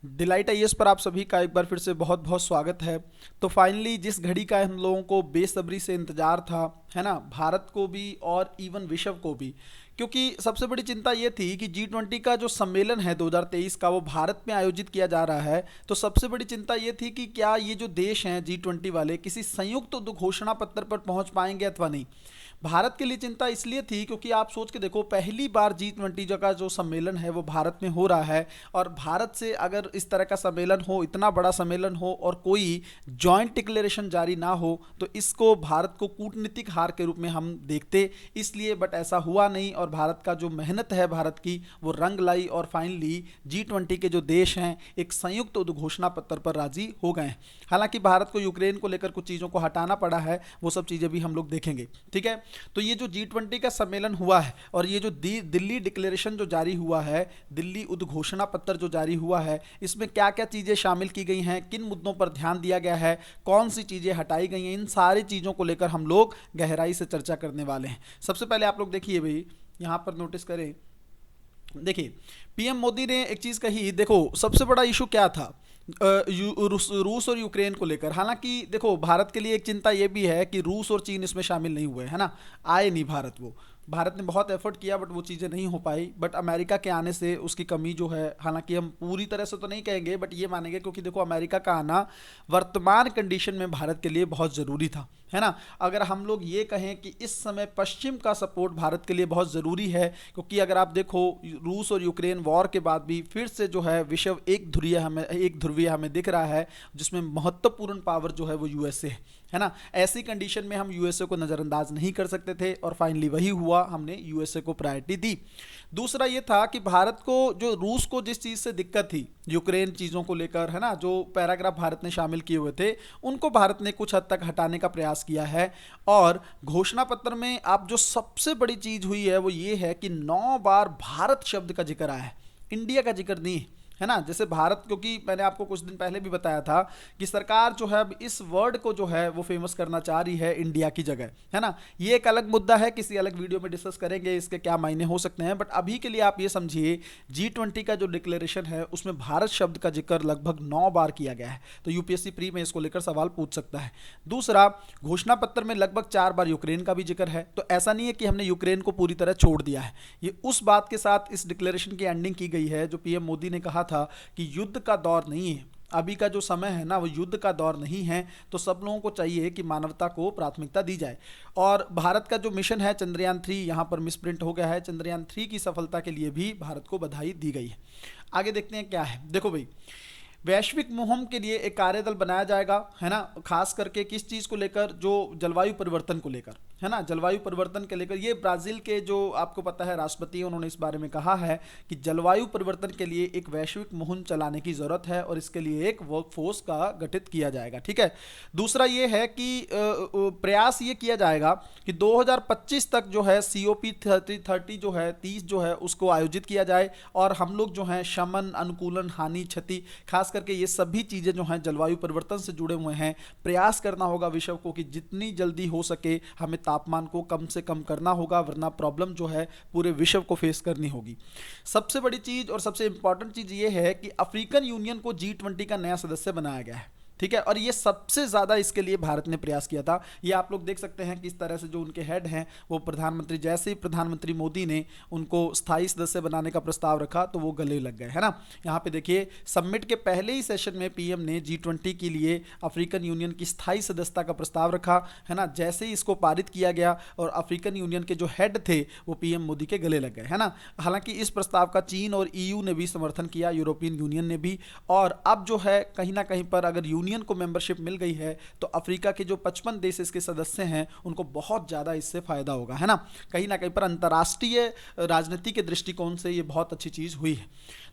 Delight IAS पर आप सभी का एक बार फिर से बहुत बहुत स्वागत है। तो फाइनली जिस घड़ी का हम लोगों को बेसब्री से इंतजार था, है ना, भारत को भी और इवन विश्व को भी, क्योंकि सबसे बड़ी चिंता ये थी कि G20 का जो सम्मेलन है 2023 का वो भारत में आयोजित किया जा रहा है। तो सबसे बड़ी चिंता ये थी कि क्या ये जो देश हैं G20 वाले किसी संयुक्त घोषणा पत्र पर पहुंच पाएंगे अथवा नहीं। भारत के लिए चिंता इसलिए थी क्योंकि आप सोच के देखो, पहली बार G20 का जो सम्मेलन है वो भारत में हो रहा है। और भारत से अगर इस तरह का सम्मेलन हो, इतना बड़ा सम्मेलन हो और कोई जॉइंट डिक्लेरेशन जारी ना हो, तो इसको भारत को कूटनीतिक हार के रूप में हम देखते। इसलिए बट ऐसा हुआ नहीं और भारत का जो मेहनत है भारत की वो रंग लाई और फाइनली G20 के जो देश हैं एक संयुक्त उद्घोषणा पत्र पर राजी हो गए हैं। हालांकि भारत को यूक्रेन को लेकर कुछ चीज़ों को हटाना पड़ा है, वो सब चीज़ें भी हम लोग देखेंगे। ठीक है, तो ये जो G20 का सम्मेलन हुआ है और ये जो दिल्ली डिक्लेरेशन जो जारी हुआ है, दिल्ली उद्घोषणा पत्र जो जारी हुआ है, इसमें क्या क्या चीज़ें शामिल की गई हैं, किन मुद्दों पर ध्यान दिया गया है, कौन सी चीज़ें हटाई गई हैं, इन सारी चीज़ों को लेकर हम लोग गहराई से चर्चा करने वाले हैं। सबसे पहले आप लोग देखिए भाई, यहाँ पर नोटिस करें, देखिए पीएम मोदी ने एक चीज़ कही। देखो सबसे बड़ा इशू क्या था, रूस और यूक्रेन को लेकर। हालांकि देखो भारत के लिए एक चिंता ये भी है कि रूस और चीन इसमें शामिल नहीं हुए, है ना, आए नहीं भारत। वो भारत ने बहुत एफर्ट किया बट वो चीज़ें नहीं हो पाई। बट अमेरिका के आने से उसकी कमी जो है, हालांकि हम पूरी तरह से तो नहीं कहेंगे बट ये मानेंगे, क्योंकि देखो अमेरिका का आना वर्तमान कंडीशन में भारत के लिए बहुत ज़रूरी था, है ना। अगर हम लोग ये कहें कि इस समय पश्चिम का सपोर्ट भारत के लिए बहुत ज़रूरी है, क्योंकि अगर आप देखो रूस और यूक्रेन वॉर के बाद भी फिर से जो है विश्व एक ध्रुवीय हमें दिख रहा है, जिसमें महत्वपूर्ण पावर जो है वो यूएसए है ना। ऐसी कंडीशन में हम यूएसए को नज़रअंदाज नहीं कर सकते थे और फाइनली वही हुआ, हमने यूएसए को प्रायोरिटी दी। दूसरा ये था कि भारत को, जो रूस को जिस चीज़ से दिक्कत थी यूक्रेन चीज़ों को लेकर, है ना, जो पैराग्राफ भारत ने शामिल किए हुए थे उनको भारत ने कुछ हद तक हटाने का प्रयास किया है। और घोषणा पत्र में आप जो सबसे बड़ी चीज़ हुई है वो ये है कि 9 बार भारत शब्द का जिक्र आया है, इंडिया का जिक्र नहीं है ना। जैसे भारत, क्योंकि मैंने आपको कुछ दिन पहले भी बताया था कि सरकार जो है अब इस वर्ड को जो है वो फेमस करना चाह रही है इंडिया की जगह, है ना। ये एक अलग मुद्दा है, किसी अलग वीडियो में डिस्कस करेंगे इसके क्या मायने हो सकते हैं। बट अभी के लिए आप ये समझिए G20 का जो डिक्लेरेशन है उसमें भारत शब्द का जिक्र लगभग 9 बार किया गया है। तो यूपीएससी प्री में इसको लेकर सवाल पूछ सकता है। दूसरा, घोषणा पत्र में लगभग 4 बार यूक्रेन का भी जिक्र है। तो ऐसा नहीं है कि हमने यूक्रेन को पूरी तरह छोड़ दिया है। ये उस बात के साथ इस डिक्लेरेशन की एंडिंग की गई है जो पीएम मोदी ने कहा था कि युद्ध का दौर नहीं है, अभी का जो समय है ना वो युद्ध का दौर नहीं है। तो सब लोगों को चाहिए कि मानवता को प्राथमिकता दी जाए। और भारत का जो मिशन है चंद्रयान 3, यहाँ पर मिसप्रिंट हो गया है, चंद्रयान 3 की सफलता के लिए भी भारत को बधाई दी गई है। आगे देखते हैं क्या है। देखो भाई, वैश्विक मुहिम के लिए एक कार्यदल बनाया जाएगा, है ना, खास करके किस चीज़ को लेकर, जो जलवायु परिवर्तन को लेकर, है ना, जलवायु परिवर्तन के लेकर। ये ब्राज़ील के जो आपको पता है राष्ट्रपति हैं, उन्होंने इस बारे में कहा है कि जलवायु परिवर्तन के लिए एक वैश्विक मुहिम चलाने की ज़रूरत है और इसके लिए एक वर्कफोर्स का गठित किया जाएगा। ठीक है। दूसरा ये है कि प्रयास ये किया जाएगा कि 2025 तक जो है COP 30 जो है 30 जो है उसको आयोजित किया जाए और हम लोग जो हैं शमन, अनुकूलन, हानि, क्षति, खास करके ये सभी चीज़ें जो हैं जलवायु परिवर्तन से जुड़े हुए हैं, प्रयास करना होगा विश्व को कि जितनी जल्दी हो सके हमें तापमान को कम से कम करना होगा, वरना प्रॉब्लम जो है पूरे विश्व को फेस करनी होगी। सबसे बड़ी चीज़ और सबसे इंपॉर्टेंट चीज़ ये है कि अफ्रीकन यूनियन को G20 का नया सदस्य बनाया गया है। ठीक है, और ये सबसे ज़्यादा इसके लिए भारत ने प्रयास किया था। ये आप लोग देख सकते हैं कि इस तरह से जो उनके हेड हैं वो प्रधानमंत्री, जैसे ही प्रधानमंत्री मोदी ने उनको स्थायी सदस्य बनाने का प्रस्ताव रखा तो वो गले लग गए, है ना। यहाँ पे देखिए, समिट के पहले ही सेशन में पीएम ने G20 के लिए अफ्रीकन यूनियन की स्थायी सदस्यता का प्रस्ताव रखा, है ना। जैसे ही इसको पारित किया गया और अफ्रीकन यूनियन के जो हेड थे वो पीएम मोदी के गले लग गए, है ना। हालांकि इस प्रस्ताव का चीन और EU ने भी समर्थन किया, यूरोपियन यूनियन ने भी। और अब जो है कहीं ना कहीं पर अगर यूनियन को मेंबरशिप मिल गई है तो अफ्रीका के जो 55 देश इसके सदस्य हैं उनको बहुत ज़्यादा इससे फायदा होगा, है ना। कहीं ना कहीं पर अंतर्राष्ट्रीय राजनीति के दृष्टिकोण से ये बहुत अच्छी चीज़ हुई है।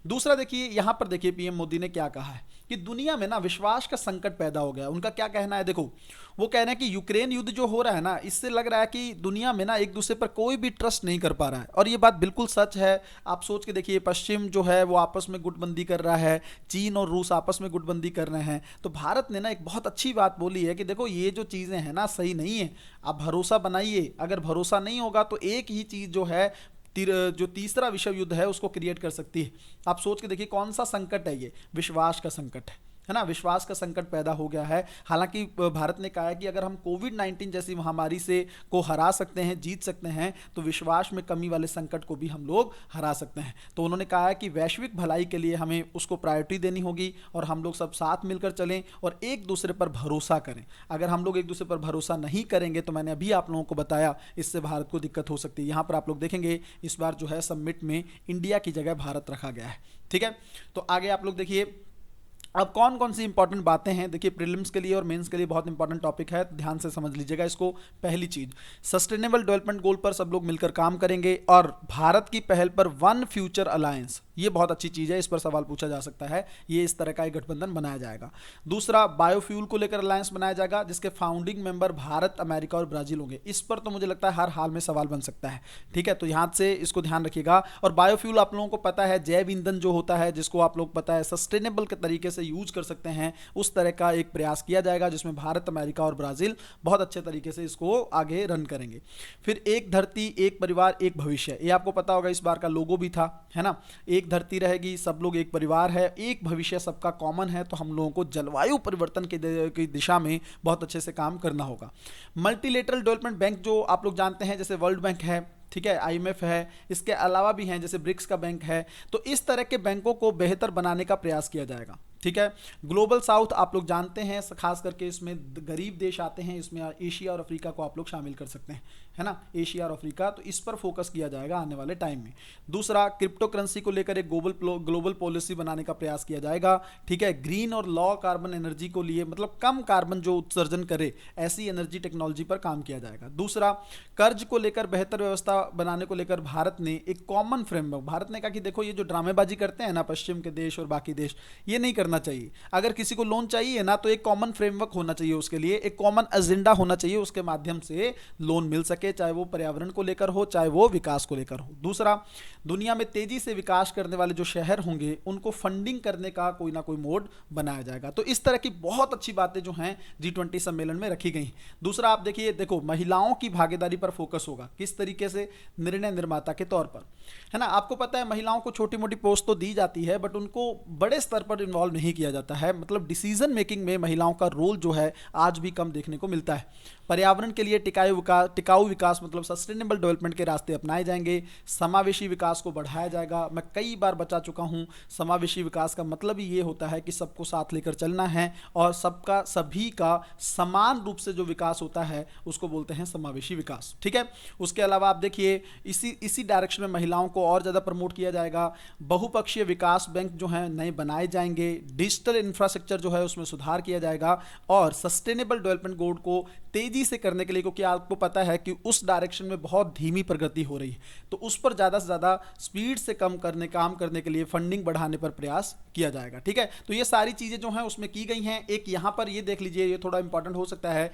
दूसरा देखिए, यहाँ पर देखिए पीएम मोदी ने क्या कहा है कि दुनिया में ना विश्वास का संकट पैदा हो गया। उनका क्या कहना है, देखो वो कह रहे हैं कि यूक्रेन युद्ध जो हो रहा है ना, इससे लग रहा है कि दुनिया में ना एक दूसरे पर कोई भी ट्रस्ट नहीं कर पा रहा है। और ये बात बिल्कुल सच है। आप सोच के देखिए, पश्चिम जो है वो आपस में गुटबंदी कर रहा है, चीन और रूस आपस में गुटबंदी कर रहे हैं। तो भारत ने ना एक बहुत अच्छी बात बोली है कि देखो ये जो चीज़ें हैं ना सही नहीं है, आप भरोसा बनाइए। अगर भरोसा नहीं होगा तो एक ही चीज़ जो है जो तीसरा विश्व युद्ध है उसको क्रिएट कर सकती है। आप सोच के देखिए कौन सा संकट है ये, विश्वास का संकट है ना, विश्वास का संकट पैदा हो गया है। हालांकि भारत ने कहा है कि अगर हम कोविड 19 जैसी महामारी से को हरा सकते हैं, जीत सकते हैं, तो विश्वास में कमी वाले संकट को भी हम लोग हरा सकते हैं। तो उन्होंने कहा है कि वैश्विक भलाई के लिए हमें उसको प्रायोरिटी देनी होगी और हम लोग सब साथ मिलकर चलें और एक दूसरे पर भरोसा करें। अगर हम लोग एक दूसरे पर भरोसा नहीं करेंगे तो मैंने अभी आप लोगों को बताया, इससे भारत को दिक्कत हो सकती है। यहाँ पर आप लोग देखेंगे इस बार जो है समिट में इंडिया की जगह भारत रखा गया है। ठीक है, तो आगे आप लोग देखिए अब कौन कौन सी इंपॉर्टेंट बातें हैं। देखिए प्रीलिम्स के लिए और मेंस के लिए बहुत इंपॉर्टेंट टॉपिक है, ध्यान से समझ लीजिएगा इसको। पहली चीज, सस्टेनेबल डेवलपमेंट गोल पर सब लोग मिलकर काम करेंगे और भारत की पहल पर वन फ्यूचर अलायंस, ये बहुत अच्छी चीज है, इस पर सवाल पूछा जा सकता है। ये इस तरह का एक गठबंधन बनाया जाएगा। दूसरा, बायोफ्यूल को लेकर अलायंस बनाया जाएगा जिसके फाउंडिंग मेंबर भारत, अमेरिका और ब्राजील होंगे। इस पर तो मुझे लगता है हर हाल में सवाल बन सकता है। ठीक है, तो यहां से इसको ध्यान रखिएगा। और बायोफ्यूल आप लोगों को पता है जैव ईंधन जो होता है, जिसको आप लोग पता है सस्टेनेबल के तरीके से यूज कर सकते हैं, उस तरह का एक प्रयास किया जाएगा जिसमें भारत, अमेरिका और ब्राजील बहुत अच्छे तरीके से इसको आगे रन करेंगे। फिर एक धरती एक परिवार एक भविष्य, ये आपको पता होगा, इस बार का लोगो भी था, है ना। एक धरती रहेगी, सब लोग एक परिवार है, एक भविष्य सबका कॉमन है। तो हम लोगों को जलवायु परिवर्तन की दिशा में बहुत अच्छे से काम करना होगा। मल्टीलेटरल डेवलपमेंट बैंक जो आप लोग जानते हैं, जैसे वर्ल्ड बैंक है, ठीक है, आईएमएफ है, इसके अलावा भी हैं जैसे ब्रिक्स का बैंक है, तो इस तरह के बैंकों को बेहतर बनाने का प्रयास किया जाएगा। ठीक है, ग्लोबल साउथ आप लोग जानते हैं, खास करके इसमें गरीब देश आते हैं, इसमें एशिया और अफ्रीका को आप लोग शामिल कर सकते हैं, है ना, एशिया और अफ्रीका, तो इस पर फोकस किया जाएगा आने वाले टाइम में। दूसरा, क्रिप्टो करेंसी को लेकर एक ग्लोबल पॉलिसी बनाने का प्रयास किया जाएगा। ठीक है, ग्रीन और लॉ कार्बन एनर्जी को लिए, मतलब कम कार्बन जो उत्सर्जन करे, ऐसी एनर्जी टेक्नोलॉजी पर काम किया जाएगा। दूसरा, कर्ज को लेकर बेहतर व्यवस्था बनाने को लेकर भारत ने एक कॉमन फ्रेमवर्क, भारत ने कहा कि देखो ये जो ड्रामेबाजी करते हैं ना पश्चिम के देश और बाकी देश, ये नहीं करना चाहिए। अगर किसी को लोन चाहिए ना, तो एक कॉमन फ्रेमवर्क होना चाहिए, उसके लिए एक कॉमन एजेंडा होना चाहिए, उसके माध्यम से लोन मिल सके, चाहे वो पर्यावरण को लेकर हो, चाहे वो विकास को लेकर हो। दूसरा, दुनिया में तेजी से विकास करने वाले जो शहर होंगे उनको फंडिंग करने का कोई ना कोई मोड बनाया जाएगा। तो इस तरह की बहुत अच्छी बातें जो हैं G20 सम्मेलन में रखी गई। दूसरा, आप देखिए, देखो महिलाओं की भागीदारी पर फोकस होगा, किस तरीके से, निर्णय निर्माता के तौर पर, है ना। आपको पता है महिलाओं को छोटी मोटी पोस्ट तो दी जाती है, बट उनको बड़े स्तर पर इन्वॉल्व नहीं किया जाता है, मतलब डिसीजन मेकिंग में महिलाओं का रोल जो है आज भी कम देखने को मिलता है। पर्यावरण के लिए टिकाऊ विकास मतलब सस्टेनेबल डेवलपमेंट के रास्ते अपनाए जाएंगे। समावेशी विकास को बढ़ाया जाएगा। मैं कई बार बता चुका हूं, समावेशी विकास का मतलब ही ये होता है कि सबको साथ लेकर चलना है और सबका, सभी का समान रूप से जो विकास होता है उसको बोलते हैं समावेशी विकास। ठीक है, उसके अलावा आप देखिए इसी डायरेक्शन में महिलाओं को और ज़्यादा प्रमोट किया जाएगा। बहुपक्षीय विकास बैंक जो हैं नए बनाए जाएंगे। डिजिटल इंफ्रास्ट्रक्चर जो है उसमें सुधार किया जाएगा और सस्टेनेबल डेवलपमेंट गोल को तेजी से करने के लिए, क्योंकि आपको पता है कि उस डायरेक्शन में बहुत धीमी प्रगति हो रही है, तो उस पर ज़्यादा से ज़्यादा स्पीड से काम करने के लिए फंडिंग बढ़ाने पर प्रयास किया जाएगा। ठीक है, तो ये सारी चीज़ें जो हैं उसमें की गई हैं। एक यहाँ पर ये देख लीजिए, ये थोड़ा इंपॉर्टेंट हो सकता है,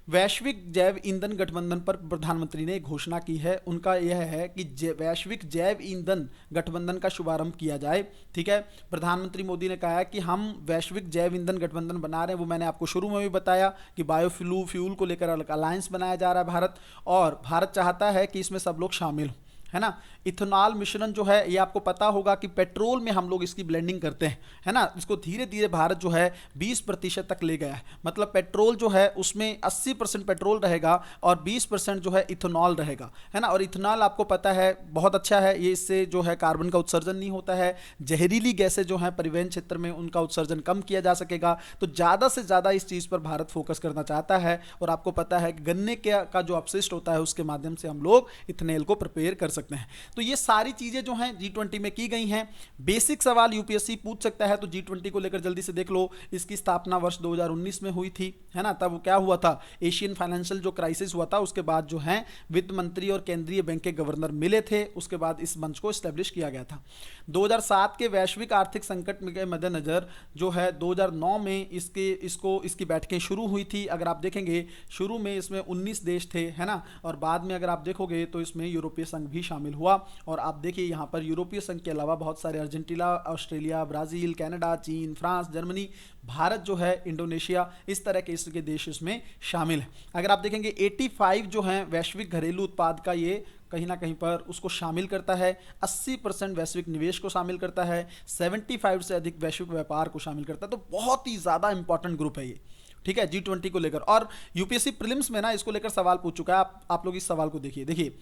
वैश्विक जैव ईंधन गठबंधन पर प्रधानमंत्री ने घोषणा की है। उनका यह है कि वैश्विक जैव ईंधन गठबंधन का शुभारंभ किया जाए। ठीक है, प्रधानमंत्री मोदी ने कहा है कि हम वैश्विक जैव ईंधन गठबंधन बना रहे हैं, वो मैंने आपको शुरू में भी बताया कि बायोफ्यूल को लेकर अलायंस बनाया जा रहा है भारत, और भारत चाहता है कि इसमें सब लोग शामिल हों, है ना। इथेनॉल मिश्रण जो है, ये आपको पता होगा कि पेट्रोल में हम लोग इसकी ब्लेंडिंग करते हैं, है ना। इसको धीरे धीरे भारत जो है 20% तक ले गया है, मतलब पेट्रोल जो है उसमें 80% पेट्रोल रहेगा और 20% जो है इथेनॉल रहेगा, है ना। और इथेनॉल आपको पता है बहुत अच्छा है, ये इससे जो है कार्बन का उत्सर्जन नहीं होता है, जहरीली गैसें जो हैं परिवहन क्षेत्र में उनका उत्सर्जन कम किया जा सकेगा। तो ज़्यादा से ज़्यादा इस चीज़ पर भारत फोकस करना चाहता है। और आपको पता है कि गन्ने का जो अपशिष्ट होता है उसके माध्यम से हम लोग इथेनॉल को प्रिपेयर कर सकते हैं। तो ये सारी चीजें जो हैं G20 में की गई हैं। बेसिक सवाल यूपीएससी पूछ सकता है, तो G20 को लेकर जल्दी से देख लो। इसकी स्थापना वर्ष 2019 में हुई थी, है ना। तब क्या हुआ था, एशियन फाइनेंशियल जो क्राइसिस हुआ था, उसके बाद जो है वित्त मंत्री और केंद्रीय बैंक के गवर्नर मिले थे, उसके बाद इस मंच को एस्टेब्लिश किया गया था। 2007 के वैश्विक आर्थिक संकट के मद्देनजर जो है 2009 में इसकी बैठकें शुरू हुई थी। अगर आप देखेंगे शुरू में इसमें 19 देश थे, है ना, और बाद में अगर आप देखोगे तो इसमें यूरोपीय संघ भी शामिल हुआ। और आप देखिए यहाँ पर यूरोपीय संघ के अलावा बहुत सारे अर्जेंटीना, ऑस्ट्रेलिया, ब्राजील, कनाडा, चीन, फ्रांस, जर्मनी, भारत जो है, इंडोनेशिया, इस तरह के इसके देश इसमें शामिल हैं। अगर आप देखेंगे 85 जो हैं वैश्विक घरेलू उत्पाद का ये कहीं ना कहीं पर उसको शामिल करता है, 80% वैश्विक निवेश को शामिल करता है, 75 से अधिक वैश्विक व्यापार को शामिल करता है। तो बहुत ही ज़्यादा इंपॉर्टेंट ग्रुप है ये, ठीक है, G20 को लेकर। और यूपीएससी प्रीलिम्स में ना इसको लेकर सवाल पूछ चुका है। आप लोग इस सवाल को देखिए। देखिए,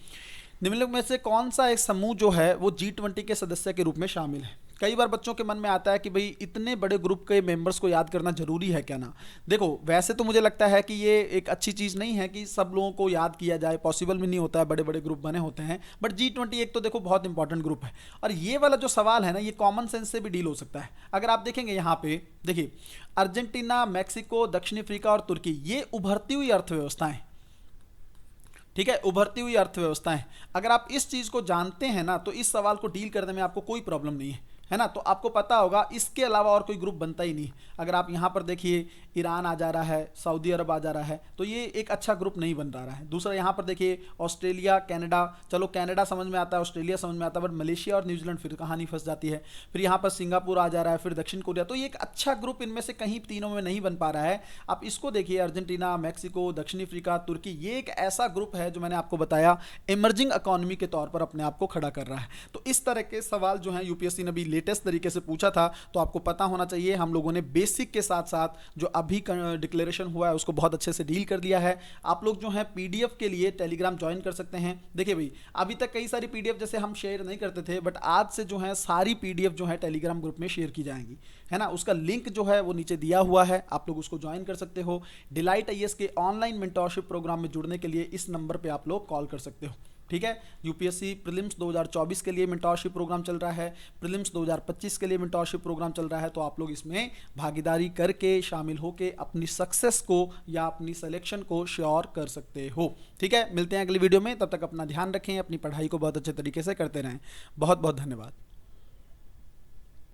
निम्नलिखित में से कौन सा एक समूह जो है वो G20 के सदस्य के रूप में शामिल है? कई बार बच्चों के मन में आता है कि भाई इतने बड़े ग्रुप के मेंबर्स को याद करना जरूरी है क्या ना। देखो, वैसे तो मुझे लगता है कि ये एक अच्छी चीज़ नहीं है कि सब लोगों को याद किया जाए, पॉसिबल भी नहीं होता है, बड़े बड़े ग्रुप बने होते हैं। बट G20 एक तो देखो बहुत इंपॉर्टेंट ग्रुप है। और ये वाला जो सवाल है ना, ये कॉमन सेंस से भी डील हो सकता है। अगर आप देखेंगे यहाँ पे, देखिए, अर्जेंटीना, मैक्सिको, दक्षिण अफ्रीका और तुर्की, ये उभरती हुई अर्थव्यवस्थाएं, ठीक है, उभरती हुई अर्थव्यवस्थाएं। अगर आप इस चीज को जानते हैं ना, तो इस सवाल को डील करने में आपको कोई प्रॉब्लम नहीं है ना। तो आपको पता होगा इसके अलावा और कोई ग्रुप बनता ही नहीं। अगर आप यहाँ पर देखिए, ईरान आ जा रहा है, सऊदी अरब आ जा रहा है, तो ये एक अच्छा ग्रुप नहीं बन रहा है। दूसरा यहाँ पर देखिए, ऑस्ट्रेलिया, कनाडा, चलो कनाडा समझ में आता है, ऑस्ट्रेलिया समझ में आता है, बट मलेशिया और न्यूजीलैंड फिर कहानी फंस जाती है। फिर यहाँ पर सिंगापुर आ जा रहा है, फिर दक्षिण कोरिया। तो ये एक अच्छा ग्रुप इनमें से कहीं तीनों में नहीं बन पा रहा है। आप इसको देखिए, अर्जेंटीना, मैक्सिको, दक्षिण अफ्रीका, तुर्की, ये एक ऐसा ग्रुप है जो मैंने आपको बताया इमर्जिंग इकोनॉमी के तौर पर अपने आप को खड़ा कर रहा है। तो इस तरह के सवाल जो है यूपीएससी ने भी लेटेस्ट तरीके से पूछा था, तो आपको पता होना चाहिए। हम लोगों ने बेसिक के साथ साथ जो अभी डिक्लेरेशन हुआ है उसको बहुत अच्छे से डील कर लिया है। आप लोग जो है पीडीएफ के लिए टेलीग्राम ज्वाइन कर सकते हैं। देखिए भाई, अभी तक कई सारी पीडीएफ जैसे हम शेयर नहीं करते थे, बट आज से जो है सारी पीडीएफ जो है टेलीग्राम ग्रुप में शेयर की जाएंगी, है ना। उसका लिंक जो है वो नीचे दिया हुआ है, आप लोग उसको ज्वाइन कर सकते हो। डिलाइट आईएएस के ऑनलाइन मेंटोरशिप प्रोग्राम में जुड़ने के लिए इस नंबर पे आप लोग कॉल कर सकते हो, ठीक है। यूपीएससी प्रीलिम्स 2024 के लिए मेंटोरशिप प्रोग्राम चल रहा है, प्रीलिम्स 2025 के लिए मेंटोरशिप प्रोग्राम चल रहा है। तो आप लोग इसमें भागीदारी करके, शामिल होके अपनी सक्सेस को या अपनी सिलेक्शन को श्योर कर सकते हो, ठीक है। मिलते हैं अगली वीडियो में, तब तक अपना ध्यान रखें, अपनी पढ़ाई को बहुत अच्छे तरीके से करते रहें। बहुत बहुत धन्यवाद।